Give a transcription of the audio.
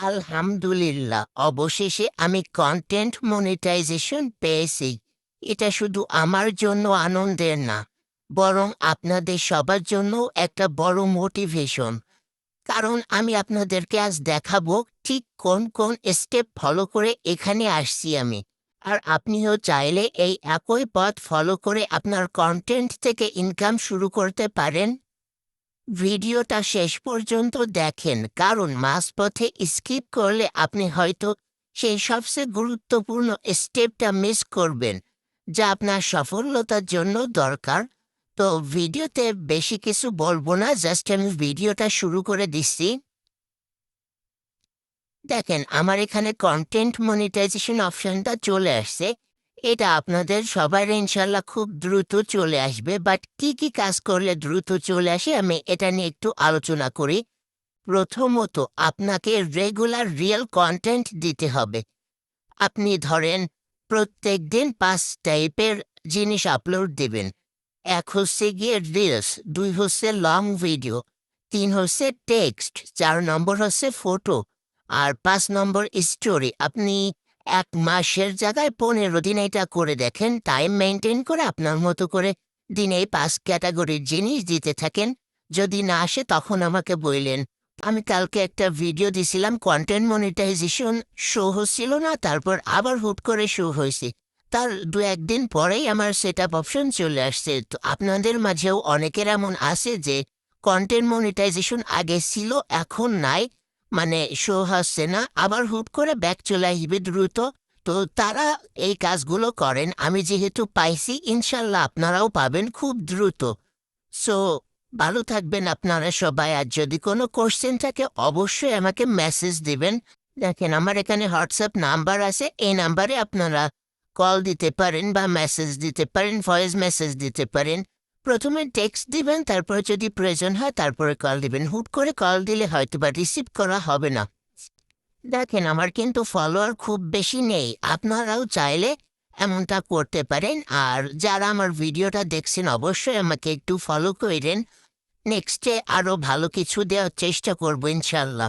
আলহামদুলিল্লাহ, অবশেষে আমি কন্টেন্ট মনিটাইজেশন পেয়েছি। এটা শুধু আমার জন্য আনন্দের না, বরং আপনাদের সবার জন্য একটা বড় মোটিভেশন। কারণ আমি আপনাদেরকে আজ দেখাবো ঠিক কোন কোন স্টেপ ফলো করে এখানে আসছি আমি। আর আপনিও চাইলে এই একই পথ ফলো করে আপনার কন্টেন্ট থেকে ইনকাম শুরু করতে পারেন। ভিডিওটা শেষ পর্যন্ত দেখেন, কারণ মাঝপথে স্কিপ করলে আপনি হয়তো সেই সবচেয়ে গুরুত্বপূর্ণ স্টেপটা মিস করবেন, যা আপনার সফলতার জন্য দরকার। তো ভিডিওতে বেশি কিছু বলবো না, জাস্ট আমি ভিডিওটা শুরু করে দিচ্ছি। দেখেন, আমার এখানে কন্টেন্ট মনিটাইজেশন অপশনটা চলে আসছে। এটা আপনাদের সবার ইনশাল্লাহ খুব দ্রুত চলে আসবে, বাট কি কি কাজ করলে দ্রুত চলে আসে আমি এটা নিয়ে একটু আলোচনা করি। প্রথমত, আপনাকে রেগুলার রিয়েল কন্টেন্ট দিতে হবে। আপনি ধরেন প্রত্যেক দিন 5 টাইপের জিনিস আপলোড দিবেন। 1 হচ্ছে গিয়ে রিলস, 2 হচ্ছে লং ভিডিও, 3 হচ্ছে টেক্সট, 4 নম্বর হচ্ছে ফটো, আর 5 নম্বর স্টোরি। আপনি 1 মাসের জায়গায় 15 দিন এটা করে দেখেন, টাইম মেনটেন করে আপনার মতো করে দিনে 5 ক্যাটাগরির জিনিস দিতে থাকেন। যদি না আসে তখন আমাকে বললেন। আমি কালকে একটা ভিডিও দিছিলাম, কন্টেন্ট মনিটাইজেশন শো হচ্ছিল না, তারপর আবার হুট করে শো হয়েছে। তার 2-1 দিন পরেই আমার সেটআপ অপশন চলে আসছে। তো আপনাদের মাঝেও অনেকের এমন আছে যে কন্টেন্ট মনিটাইজেশন আগে ছিল, এখন নাই, মানে শো হচ্ছে না, আবার হুট করে ব্যাক চলে আসবে দ্রুত। তো তারা এই কাজগুলো করেন। আমি যেহেতু পাইছি, ইনশাল্লাহ আপনারাও পাবেন খুব দ্রুত। সো ভালো থাকবেন আপনারা সবাই। আর যদি কোনো কোশ্চেন থাকে অবশ্যই আমাকে মেসেজ দিবেন। দেখেন, আমার এখানে হোয়াটসঅ্যাপ নাম্বার আছে, এই নাম্বারে আপনারা কল দিতে পারেন বা মেসেজ দিতে পারেন, ভয়েস মেসেজ দিতে পারেন। প্রথমে টেক্সট দিবেন, তারপর যদি প্রয়োজন হয় তারপরে কল দিবেন। হুট করে কল দিলে হয়তো বা রিসিভ করা হবে না। দেখেন, আমার কিন্তু ফলোয়ার খুব বেশি নেই, আপনারাও চাইলে এমনটা করতে পারেন। আর যারা আমার ভিডিওটা দেখছেন অবশ্যই আমাকে একটু ফলো করেন। নেক্সটে আরও ভালো কিছু দেওয়ার চেষ্টা করবো ইনশাল্লাহ।